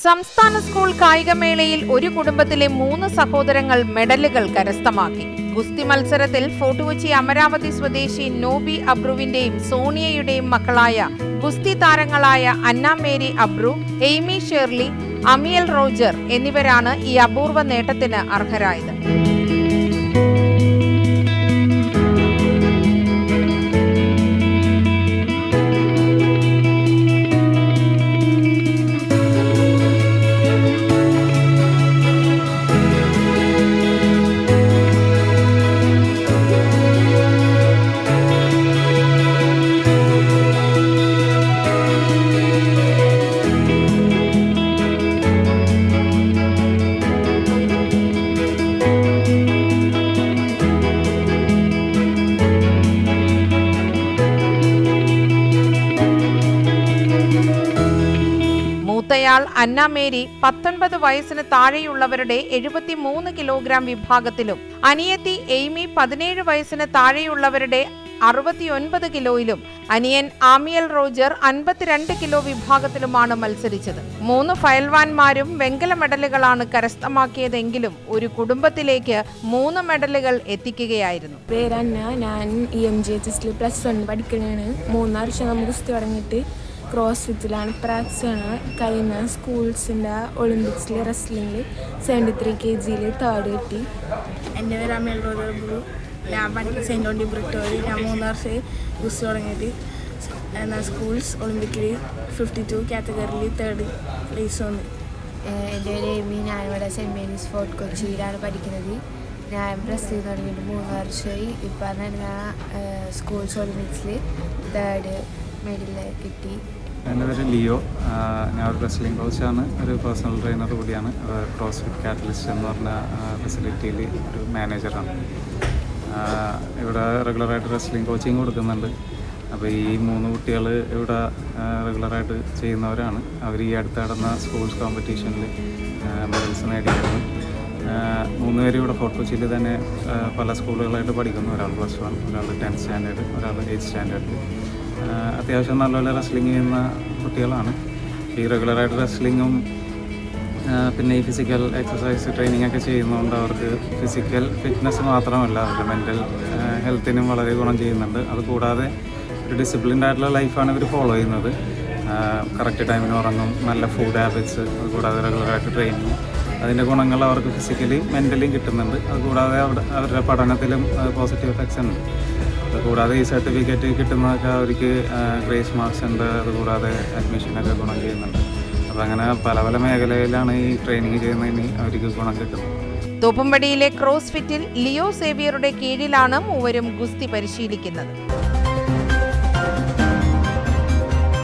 സംസ്ഥാന സ്കൂൾ കായികമേളയിൽ ഒരു കുടുംബത്തിലെ 3 സഹോദരങ്ങൾ മെഡലുകൾ കരസ്ഥമാക്കി. ഗുസ്തി മത്സരത്തിൽ ഫോർട്ട് കൊച്ചി അമരാവതി സ്വദേശി നോബി അബ്രുവിന്റെയും സോണിയയുടെയും മക്കളായ ഗുസ്തി താരങ്ങളായ Anna Mary Abru, Aimee Shirley, Amiel Roger എന്നിവരാണ് ഈ അപൂർവ നേട്ടത്തിന് അർഹരായത്. മൂത്തയാൾ അന്ന മേരി 19 വയസ്സിന് താഴെയുള്ളവരുടെ 73 കിലോഗ്രാം വിഭാഗത്തിലും അനിയത്തി എയ്മി 17 വയസ്സിന് താഴെയുള്ളവരുടെ 69 കിലോയിലും അനിയൻ ആമിയൽ റോജർ 52 കിലോ വിഭാഗത്തിലുമാണ് മത്സരിച്ചത്. 3 ഫയൽവാന്മാരും വെങ്കല മെഡലുകളാണ് കരസ്ഥമാക്കിയതെങ്കിലും ഒരു കുടുംബത്തിലേക്ക് 3 മെഡലുകൾ എത്തിക്കുകയായിരുന്നു. പേരന്ന, ഞാൻ EMGHSൽ +1 പഠിക്കുന്നതാണ്. 3 വർഷം നമുക്ക് ഗുസ്തി തുടങ്ങിയിട്ട് ക്രോസ് ഫിറ്റിലാണ്, പ്രാക്ടീസാണ്. കഴിഞ്ഞ സ്കൂൾസിൻ്റെ ഒളിമ്പിക്സിൽ റെസ്ലിംഗിൽ 73 kgയിൽ 3rd കിട്ടി. എൻ്റെ പേര് അമിയൽ റോജർ ബ്രൂ. ഞാൻ പഠിക്കുന്ന സെൻറ് ഓൺ ഡി ബ്രിട്ടോയിൽ. ഞാൻ 3 വർഷം ഗുസ്തി തുടങ്ങിയിട്ട് എന്നാൽ സ്കൂൾസ് ഒളിമ്പിക്കിൽ 52 കാറ്റഗറിയിൽ 3rd പ്ലേസ് വന്നു. എൻ്റെ പേര് എമി. ഞാനിവിടെ സെൻറ് മേരീസ് ഫോർട്ട് കൊച്ചിയിലാണ് പഠിക്കുന്നത്. ഞാൻ റെസ്ലിംഗ് തുടങ്ങിയിട്ട് 3 വർഷമായി. ഇപ്പം നടന്ന സ്കൂൾസ് ഒളിമ്പിക്സിൽ 3rd മെഡൽ കിട്ടി. എൻ്റെ പേര് ലിയോ. ഞാൻ ഒരു റെസ്ലിംഗ് കോച്ചാണ്, ഒരു പേഴ്സണൽ ട്രെയിനർ കൂടിയാണ്. ക്രോസ് ഫിറ്റ് കാറ്റലിസ്റ്റ് എന്ന് പറഞ്ഞ ഫെസിലിറ്റിയിൽ ഒരു മാനേജറാണ്. ഇവിടെ റെഗുലറായിട്ട് റെസ്ലിംഗ് കോച്ചിങ് കൊടുക്കുന്നുണ്ട്. അപ്പോൾ ഈ 3 കുട്ടികൾ ഇവിടെ റെഗുലറായിട്ട് ചെയ്യുന്നവരാണ്. അവർ ഈ അടുത്ത് നടന്ന സ്കൂൾസ് കോമ്പറ്റീഷനിൽ മെഡൽസ് നേടിയിരുന്നു. 3 പേര് ഇവിടെ ഫോർട്ട് കൊച്ചിയിൽ തന്നെ പല സ്കൂളുകളായിട്ട് പഠിക്കുന്നു. ഒരാൾ +1, ഒരാൾ 10th സ്റ്റാൻഡേർഡ്, ഒരാൾ 8th സ്റ്റാൻഡേർഡിൽ. അത്യാവശ്യം നല്ലപോലെ റെസ്ലിംഗ് ചെയ്യുന്ന കുട്ടികളാണ്. ഈ റെഗുലറായിട്ട് റെസ്ലിങ്ങും പിന്നെ ഈ ഫിസിക്കൽ എക്സസൈസ് ട്രെയിനിങ് ഒക്കെ ചെയ്യുന്നതുകൊണ്ട് അവർക്ക് ഫിസിക്കൽ ഫിറ്റ്നസ് മാത്രമല്ല അവരുടെ മെൻ്റൽ ഹെൽത്തിനും വളരെ ഗുണം ചെയ്യുന്നുണ്ട്. അതുകൂടാതെ ഒരു ഡിസിപ്ലിൻഡ് ആയിട്ടുള്ള ലൈഫാണ് ഇവർ ഫോളോ ചെയ്യുന്നത്. കറക്റ്റ് ടൈമിന് ഉറങ്ങും, നല്ല ഫുഡ് ഹാബിറ്റ്സ്, അതുകൂടാതെ റെഗുലറായിട്ട് ട്രെയിനിങ്, അതിൻ്റെ ഗുണങ്ങൾ അവർക്ക് ഫിസിക്കലിയും മെൻ്റലിയും കിട്ടുന്നുണ്ട്. അതുകൂടാതെ അവരുടെ പഠനത്തിലും പോസിറ്റീവ് എഫക്ട്സ് ഉണ്ട്. അതുകൂടാതെ ഈ സർട്ടിഫിക്കറ്റ് കിട്ടുന്നതൊക്കെ അവർക്ക് ഗ്രേസ് മാർക്സ് ഉണ്ട്. അതുകൂടാതെ അഡ്മിഷനൊക്കെ ഗുണം ചെയ്യുന്നുണ്ട്. അപ്പോൾ അങ്ങനെ പല പല മേഖലയിലാണ് ഈ ട്രെയിനിങ് ചെയ്യുന്നതിന് അവർക്ക് ഗുണം കിട്ടുന്നത്. തോപ്പുംപടിയിലെ ക്രോസ് ഫിറ്റിൽ ലിയോ സേവിയറുടെ കീഴിലാണ് മൂവരും ഗുസ്തി പരിശീലിക്കുന്നത്.